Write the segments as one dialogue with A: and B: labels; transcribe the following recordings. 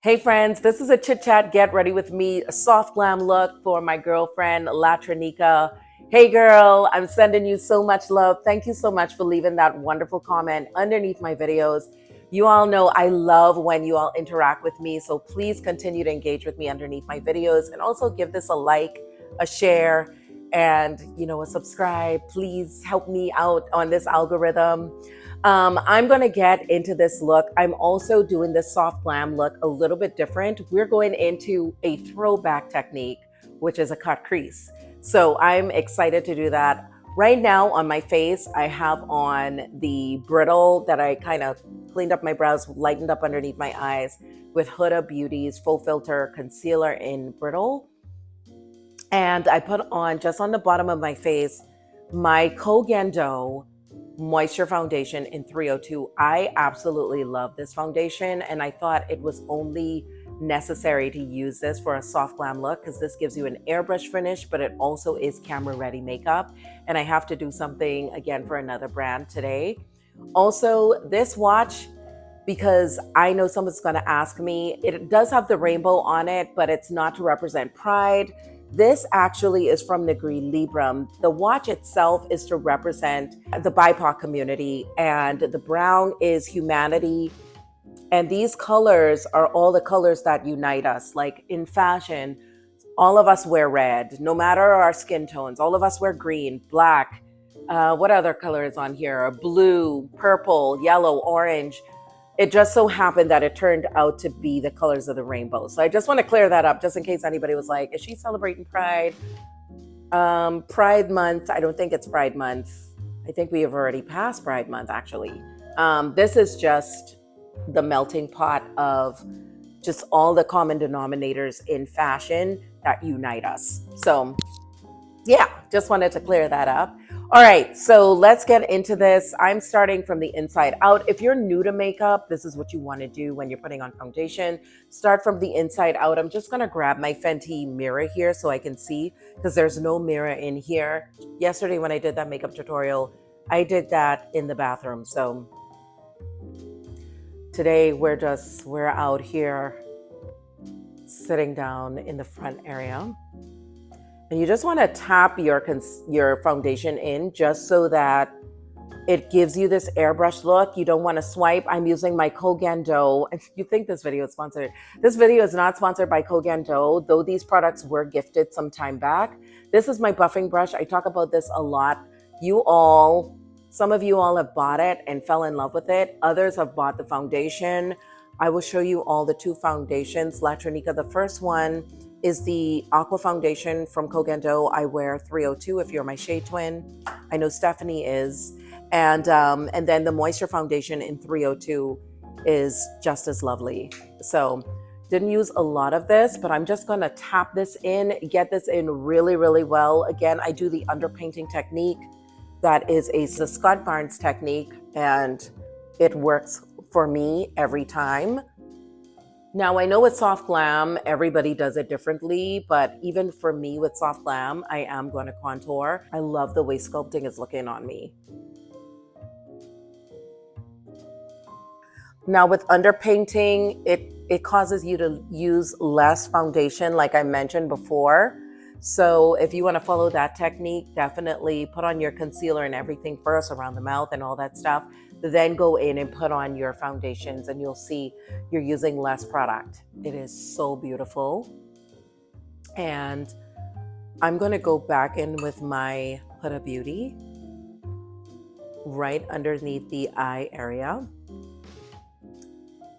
A: Hey friends, this is a chit chat. Get ready with me. A soft glam look for my girlfriend, Latranika. Hey girl, I'm sending you so much love. Thank you so much for leaving that wonderful comment underneath my videos. You all know I love when you all interact with me. So please continue to engage with me underneath my videos and also give this a like, a share, and a subscribe. Please help me out on this algorithm. I'm going to get into this look. I'm also doing this soft glam look a little bit different. We're going into a throwback technique, which is a cut crease. So I'm excited to do that. Right now on my face, I have on the brittle that I kind of cleaned up my brows, lightened up underneath my eyes with Huda Beauty's Full Filter Concealer in Brittle. And I put on, just on the bottom of my face, my Kogendo Moisture Foundation in 302. I absolutely love this foundation, and I thought it was only necessary to use this for a soft glam look because this gives you an airbrush finish, but it also is camera ready makeup. And I have to do something again for another brand today. Also, this watch, because I know someone's going to ask me, it does have the rainbow on it, but it's not to represent pride. This actually is from Negri Libram. The watch itself is to represent the BIPOC community, and the brown is humanity. And these colors are all the colors that unite us. Like in fashion, all of us wear red, no matter our skin tones. All of us wear green, black. What other color is on here? Blue, purple, yellow, orange. It just so happened that it turned out to be the colors of the rainbow. So I just want to clear that up just in case anybody was like, is she celebrating Pride? Pride Month, I don't think it's Pride Month. I think we have already passed Pride Month, actually. This is just the melting pot of just all the common denominators in fashion that unite us. So yeah, just wanted to clear that up. All right, so let's get into this. I'm starting from the inside out. If you're new to makeup, this is what you want to do when you're putting on foundation. Start from the inside out. I'm just going to grab my Fenty mirror here so I can see, because there's no mirror in here. Yesterday when I did that makeup tutorial, I did that in the bathroom. So today we're out here sitting down in the front area. And you just want to tap your foundation in just so that it gives you this airbrush look. You don't want to swipe. I'm using my Kogendo. And you think this video is sponsored. This video is not sponsored by Kogendo, though these products were gifted some time back. This is my buffing brush. I talk about this a lot. Some of you all have bought it and fell in love with it. Others have bought the foundation. I will show you all the two foundations. Latranika, the first one is the Aqua Foundation from Kogendo. I wear 302 if you're my shade twin. I know Stephanie is. And then the Moisture Foundation in 302 is just as lovely. So didn't use a lot of this, but I'm just gonna tap this in, get this in really, really well. Again, I do the underpainting technique. That is the Scott Barnes technique, and it works for me every time. Now, I know with soft glam, everybody does it differently, but even for me with soft glam, I am going to contour. I love the way sculpting is looking on me. Now, with underpainting, it causes you to use less foundation, like I mentioned before. So if you want to follow that technique, definitely put on your concealer and everything first around the mouth and all that stuff. Then go in and put on your foundations and you'll see you're using less product. It is so beautiful. And I'm going to go back in with my Huda Beauty right underneath the eye area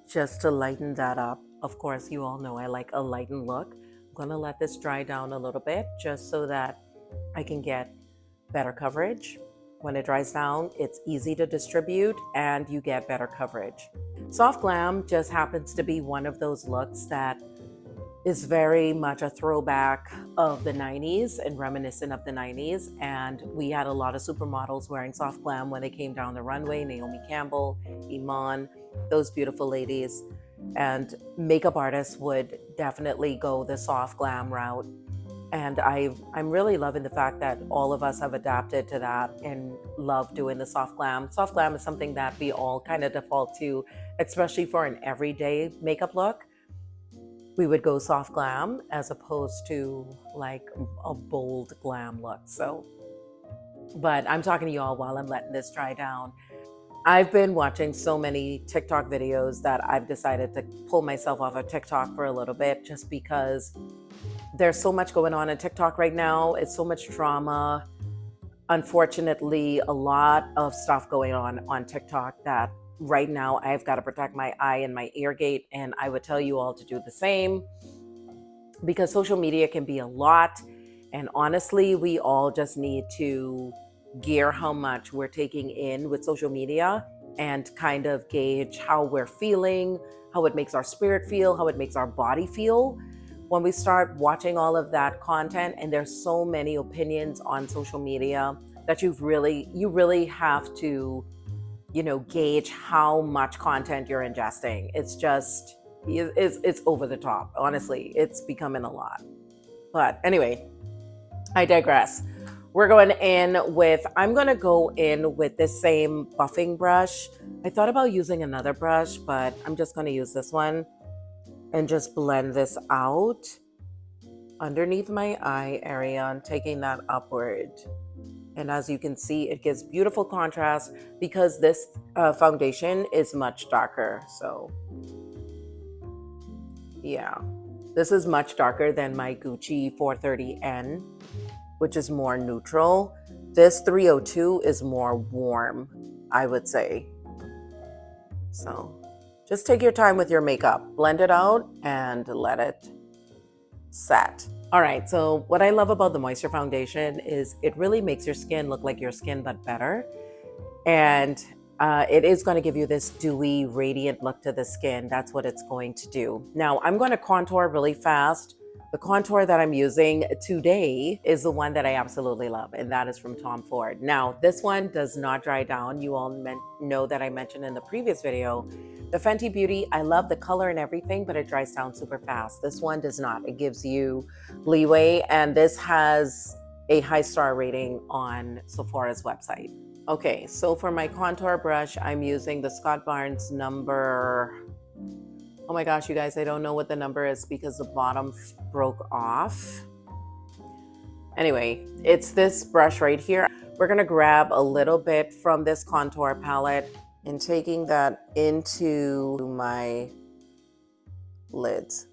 A: just to lighten that up. Of course, you all know I like a lightened look. I'm going to let this dry down a little bit just so that I can get better coverage. When it dries down, it's easy to distribute and you get better coverage. Soft glam just happens to be one of those looks that is very much a throwback of the 90s and reminiscent of the 90s. And we had a lot of supermodels wearing soft glam when they came down the runway. Naomi Campbell, Iman, those beautiful ladies. And makeup artists would definitely go the soft glam route. And I'm really loving the fact that all of us have adapted to that and love doing the soft glam. Soft glam is something that we all kind of default to, especially for an everyday makeup look. we would go soft glam as opposed to like a bold glam look. So, but I'm talking to you all while I'm letting this dry down. I've been watching so many TikTok videos that I've decided to pull myself off of TikTok for a little bit just because there's so much going on in TikTok right now. It's so much drama. Unfortunately, a lot of stuff going on TikTok that right now I've got to protect my eye and my ear gate. And I would tell you all to do the same because social media can be a lot. And honestly, we all just need to gear how much we're taking in with social media and kind of gauge how we're feeling, how it makes our spirit feel, how it makes our body feel. When we start watching all of that content, and there's so many opinions on social media that you really have to, gauge how much content you're ingesting. It's over the top. Honestly, it's becoming a lot. But anyway, I digress. I'm going to go in with this same buffing brush. I thought about using another brush, but I'm just going to use this one and just blend this out underneath my eye area and taking that upward. And as you can see, it gives beautiful contrast because this foundation is much darker. So yeah, this is much darker than my Gucci 430N, which is more neutral. This 302 is more warm, I would say. So just take your time with your makeup, blend it out and let it set. All right, so what I love about the Moisture Foundation is it really makes your skin look like your skin, but better. And it is going to give you this dewy, radiant look to the skin. That's what it's going to do. Now, I'm going to contour really fast. The contour that I'm using today is the one that I absolutely love, and that is from Tom Ford. Now, this one does not dry down. You all know that I mentioned in the previous video, the Fenty Beauty, I love the color and everything, but it dries down super fast. This one does not. It gives you leeway, and this has a high star rating on Sephora's website. Okay, so for my contour brush, I'm using the Scott Barnes number. Oh my gosh, you guys, I don't know what the number is because the bottom broke off. Anyway, it's this brush right here. We're gonna grab a little bit from this contour palette and taking that into my lids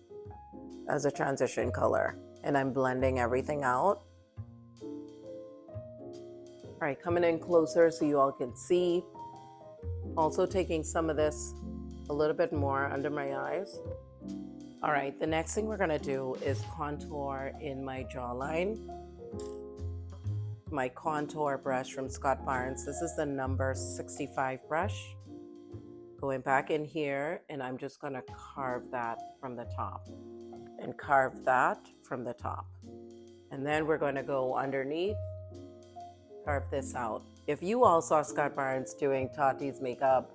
A: as a transition color. And I'm blending everything out. All right, coming in closer so you all can see. Also taking some of this a little bit more under my eyes. All right, the next thing we're gonna do is contour in my jawline. My contour brush from Scott Barnes. This is the number 65 brush. Going back in here, and I'm just gonna carve that from the top. And carve that from the top. And then we're gonna go underneath, carve this out. If you all saw Scott Barnes doing Tati's makeup,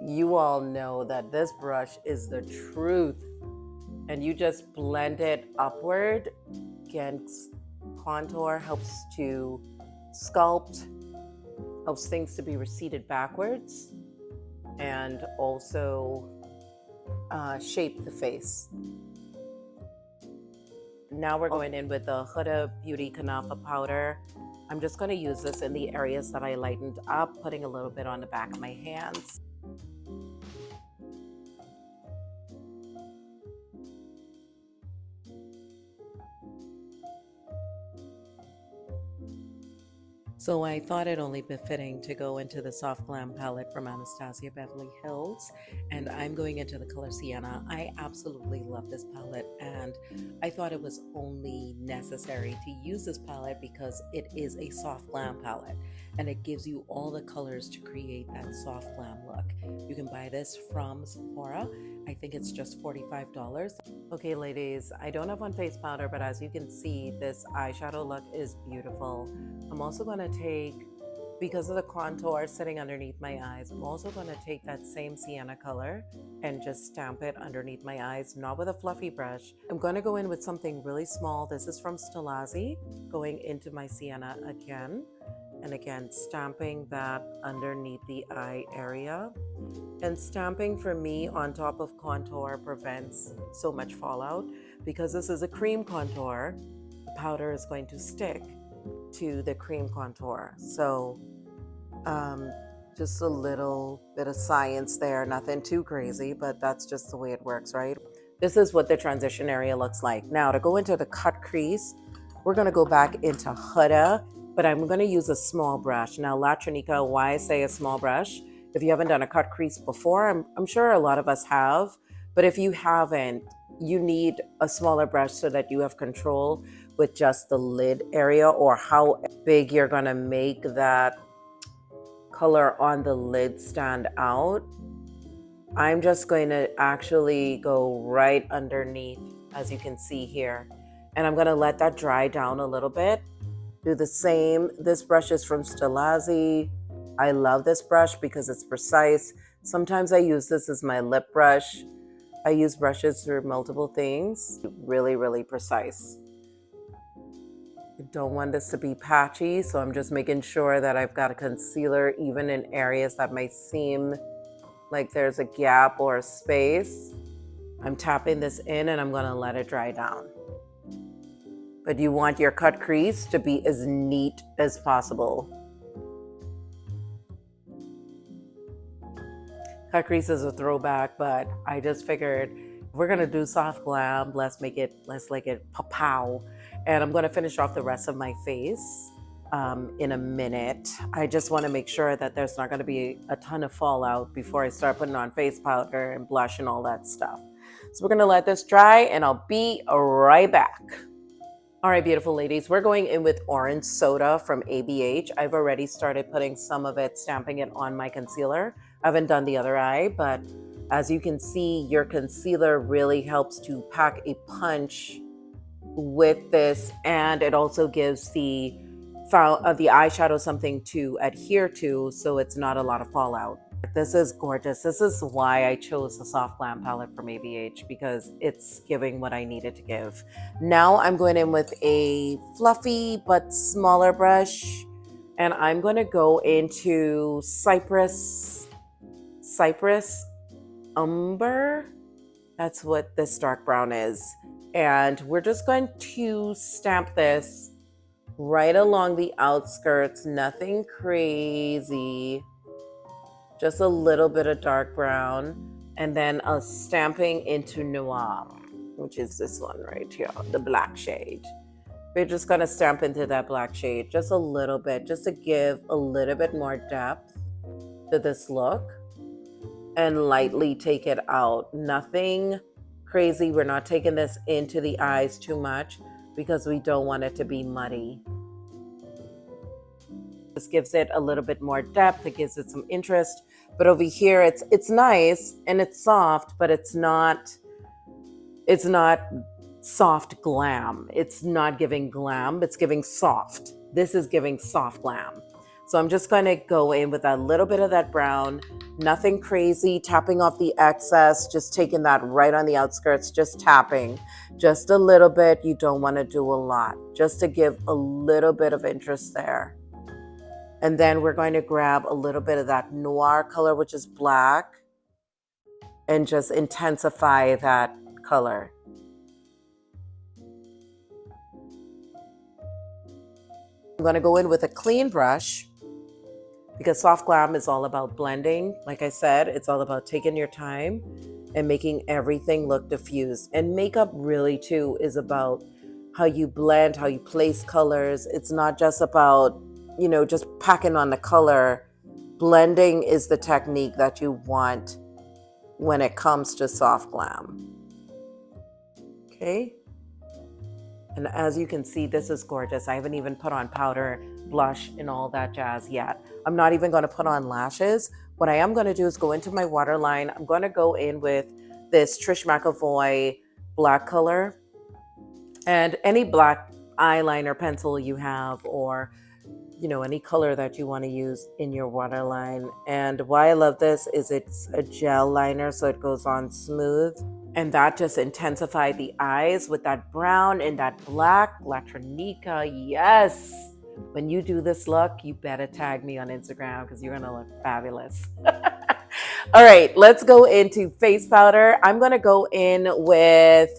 A: you all know that this brush is the truth. And you just blend it upward. Again, contour helps to sculpt, helps things to be receded backwards, and also shape the face. Now we're going in with the Huda Beauty Kanafa powder. I'm just going to use this in the areas that I lightened up, putting a little bit on the back of my hands. So I thought it only befitting to go into the Soft Glam palette from Anastasia Beverly Hills, and I'm going into the color Sienna. I absolutely love this palette, and I thought it was only necessary to use this palette because it is a Soft Glam palette, and it gives you all the colors to create that Soft Glam look. You can buy this from Sephora. I think it's just $45. Okay, ladies, I don't have on face powder, but as you can see, this eyeshadow look is beautiful. I'm also going to take, because of the contour sitting underneath my eyes, I'm also going to take that same sienna color and just stamp it underneath my eyes, not with a fluffy brush. I'm going to go in with something really small. This is from Stilazzi, going into my sienna again. And again, stamping that underneath the eye area. And stamping for me on top of contour prevents so much fallout because this is a cream contour. The powder is going to stick to the cream contour. So just a little bit of science there, nothing too crazy, but that's just the way it works, right? This is what the transition area looks like. Now to go into the cut crease, we're gonna go back into Huda, but I'm gonna use a small brush. Now Latranica, why I say a small brush? If you haven't done a cut crease before, I'm sure a lot of us have, but if you haven't, you need a smaller brush so that you have control with just the lid area or how big you're gonna make that color on the lid stand out. I'm just going to actually go right underneath, as you can see here, and I'm gonna let that dry down a little bit. Do the same. This brush is from Stilazzi. I love this brush because it's precise. Sometimes I use this as my lip brush. I use brushes for multiple things. Really, really precise. I don't want this to be patchy, so I'm just making sure that I've got a concealer even in areas that might seem like there's a gap or a space. I'm tapping this in and I'm gonna let it dry down. But you want your cut crease to be as neat as possible. Cut crease is a throwback, but I just figured if we're gonna do soft glam, let's make it pow. And I'm gonna finish off the rest of my face in a minute. I just wanna make sure that there's not gonna be a ton of fallout before I start putting on face powder and blush and all that stuff. So we're gonna let this dry and I'll be right back. All right, beautiful ladies, we're going in with Orange Soda from ABH. I've already started putting some of it, stamping it on my concealer. I haven't done the other eye, but as you can see, your concealer really helps to pack a punch with this, and it also gives the eyeshadow something to adhere to, so it's not a lot of fallout. This is gorgeous. This is why I chose the Soft Glam palette from ABH, because it's giving what I needed to give. Now I'm going in with a fluffy but smaller brush, and I'm going to go into Cypress Umber. That's what this dark brown is. And we're just going to stamp this right along the outskirts, nothing crazy. Just a little bit of dark brown, and then a stamping into Noir, which is this one right here, the black shade. We're just gonna stamp into that black shade just a little bit, just to give a little bit more depth to this look, and lightly take it out. Nothing crazy. We're not taking this into the eyes too much because we don't want it to be muddy. This gives it a little bit more depth. It gives it some interest. But over here, it's nice and it's soft, but it's not soft glam. It's not giving glam. It's giving soft. This is giving soft glam. So I'm just going to go in with a little bit of that brown. Nothing crazy. Tapping off the excess. Just taking that right on the outskirts. Just tapping. Just a little bit. You don't want to do a lot. Just to give a little bit of interest there. And then we're going to grab a little bit of that noir color, which is black, and just intensify that color. I'm going to go in with a clean brush because soft glam is all about blending. Like I said, it's all about taking your time and making everything look diffused. And makeup really too is about how you blend, how you place colors. It's not just about just packing on the color. Blending is the technique that you want when it comes to soft glam. Okay. And as you can see, this is gorgeous. I haven't even put on powder, blush, and all that jazz yet. I'm not even going to put on lashes. What I am going to do is go into my waterline. I'm going to go in with this Trish McEvoy black color. And any black eyeliner pencil you have, or any color that you want to use in your waterline. And why I love this is it's a gel liner, so it goes on smooth. And that just intensified the eyes with that brown and that black. Latranica, yes. When you do this look, you better tag me on Instagram because you're going to look fabulous. All right, let's go into face powder. I'm gonna go in with,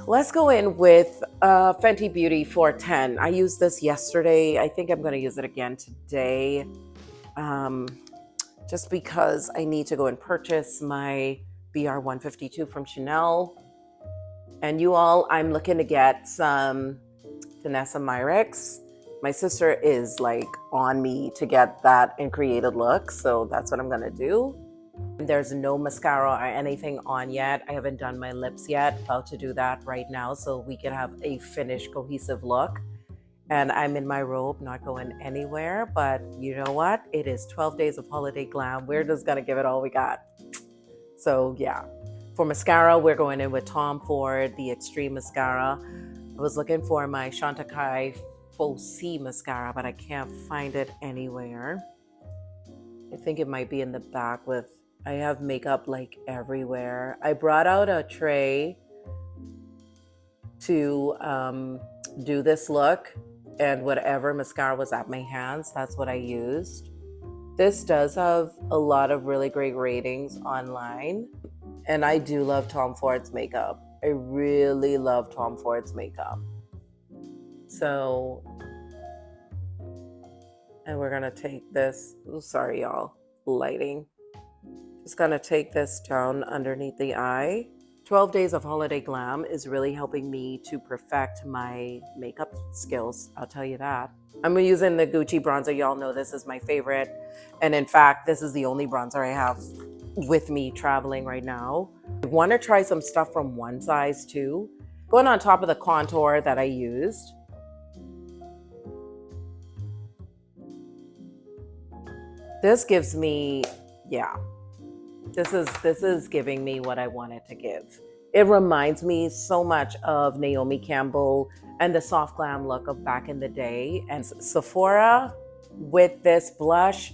A: let's go in with Fenty Beauty 410. I used this yesterday. I think I'm gonna use it again today. Um, just because I need to go and purchase my BR 152 from Chanel. And you all, I'm looking to get some Vanessa Myrex. My sister is like on me to get that in created look, so that's what I'm gonna do. There's no mascara or anything on yet. I haven't done my lips yet. About to do that right now so we can have a finished cohesive look. And I'm in my robe, not going anywhere. But you know what? It is 12 days of holiday glam. We're just gonna give it all we got. So yeah. For mascara, we're going in with Tom Ford, the Extreme Mascara. I was looking for my Chantecaille Faux C mascara, but I can't find it anywhere. I think it might be in the back with, I have makeup like everywhere. I brought out a tray to do this look, and whatever mascara was at my hands, that's what I used. This does have a lot of really great ratings online, and I do love Tom Ford's makeup. I really love Tom Ford's makeup. So, and we're gonna take this, oh, sorry y'all, lighting. Just gonna take this down underneath the eye. 12 days of holiday glam is really helping me to perfect my makeup skills, I'll tell you that. I'm using the Gucci bronzer. Y'all know this is my favorite. And in fact, this is the only bronzer I have with me traveling right now. I want to try some stuff from One Size too. Going on top of the contour that I used. This gives me, yeah, this is giving me what I wanted to give. It reminds me so much of Naomi Campbell and the soft glam look of back in the day. And Sephora with this blush,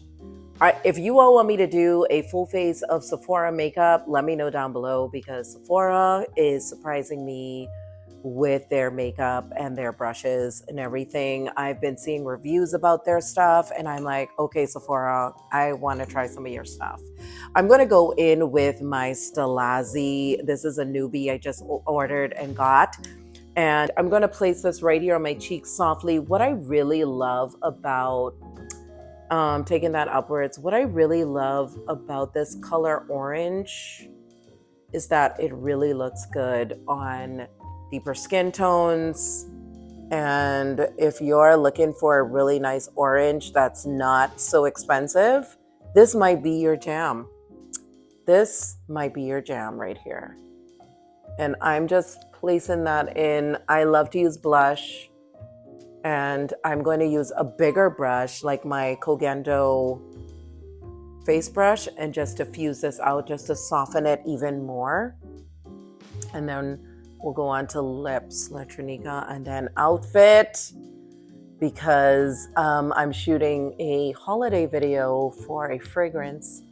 A: if you all want me to do a full face of Sephora makeup, let me know down below, because Sephora is surprising me with their makeup and their brushes and everything. I've been seeing reviews about their stuff and I'm like, okay, Sephora, I want to try some of your stuff. I'm going to go in with my Stilazzi. This is a newbie I just ordered and got. And I'm going to place this right here on my cheek softly. What I really love about taking that upwards, what I really love about this color orange is that it really looks good on deeper skin tones. And if you're looking for a really nice orange that's not so expensive, this might be your jam. This might be your jam right here. And I'm just placing that in. I love to use blush, and I'm going to use a bigger brush like my Kogendo face brush and just diffuse this out just to soften it even more. And then we'll go on to lips, Latranica, and then outfit, because I'm shooting a holiday video for a fragrance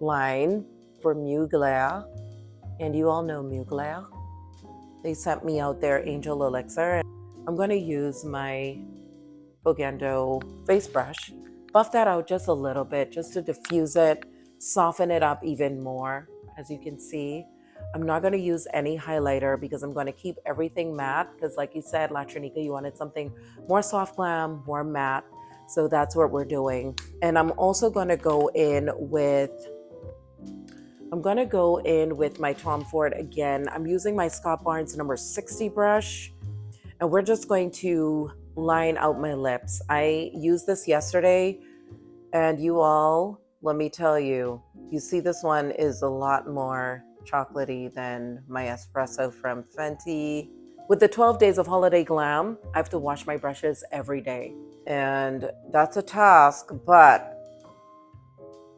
A: line for Mugler. And you all know Mugler. They sent me out their Angel Elixir. I'm going to use my Kogendo face brush, buff that out just a little bit, just to diffuse it, soften it up even more, as you can see. I'm not going to use any highlighter because I'm going to keep everything matte, because like you said, Latranica, you wanted something more soft glam, more matte. So that's what we're doing. And I'm also going to go in with my Tom Ford again. I'm using my Scott Barnes number 60 brush, and we're just going to line out my lips. I used this yesterday, and you all, let me tell you, you see this one is a lot more chocolatey than my espresso from Fenty. With the 12 days of holiday glam, I have to wash my brushes every day, and that's a task. But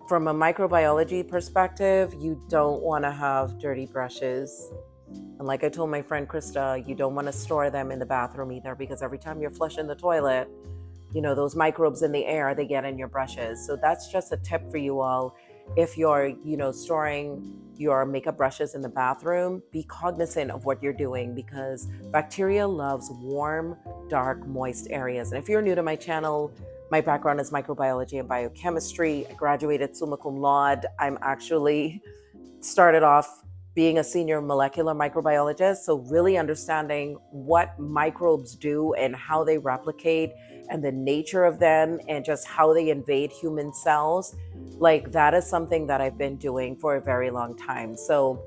A: from a microbiology perspective, you don't want to have dirty brushes. And like I told my friend Krista, you don't want to store them in the bathroom either, because every time you're flushing the toilet, you know, those microbes in the air, they get in your brushes. So that's just a tip for you all. If you're, storing your makeup brushes in the bathroom, be cognizant of what you're doing, because bacteria loves warm, dark, moist areas. And if you're new to my channel, My background is microbiology and biochemistry. I graduated summa cum laude. I'm actually started off being a senior molecular microbiologist. So, really understanding what microbes do and how they replicate and the nature of them and just how they invade human cells. Like, that is something that I've been doing for a very long time. So,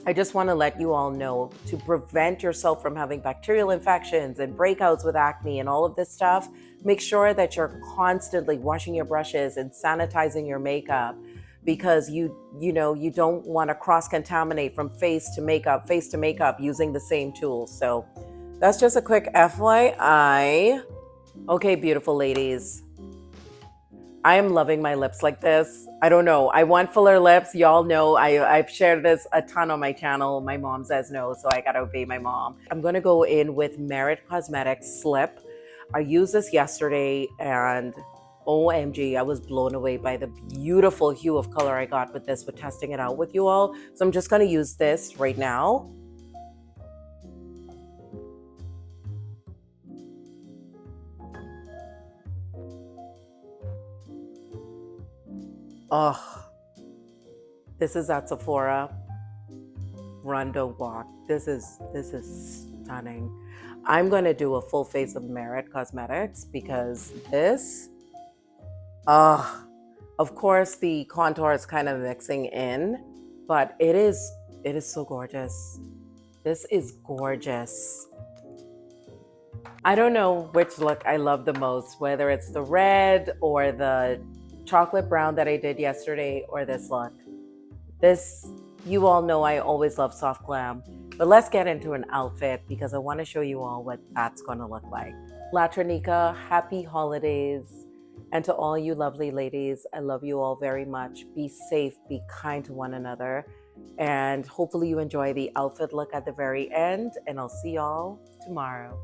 A: I just want to let you all know to prevent yourself from having bacterial infections and breakouts with acne and all of this stuff. Make sure that you're constantly washing your brushes and sanitizing your makeup, because you don't want to cross contaminate from face to makeup using the same tools. So that's just a quick FYI. Okay, beautiful ladies, I am loving my lips like this. I don't know. I want fuller lips. Y'all know I've shared this a ton on my channel. My mom says no, so I gotta obey my mom. I'm gonna go in with Merit Cosmetics Slip. I used this yesterday and OMG, I was blown away by the beautiful hue of color I got with this, with testing it out with you all. So I'm just gonna use this right now. Oh, this is at Sephora. Rondo walk. This is stunning. I'm gonna do a full face of Merit Cosmetics because this, of course the contour is kind of mixing in, but it is so gorgeous. This is gorgeous. I don't know which look I love the most, whether it's the red or the chocolate brown that I did yesterday or this look. This, you all know I always love soft glam, but let's get into an outfit because I want to show you all what that's going to look like. Latranika, happy holidays. And to all you lovely ladies, I love you all very much. Be safe, be kind to one another, and hopefully you enjoy the outfit look at the very end, and I'll see y'all tomorrow.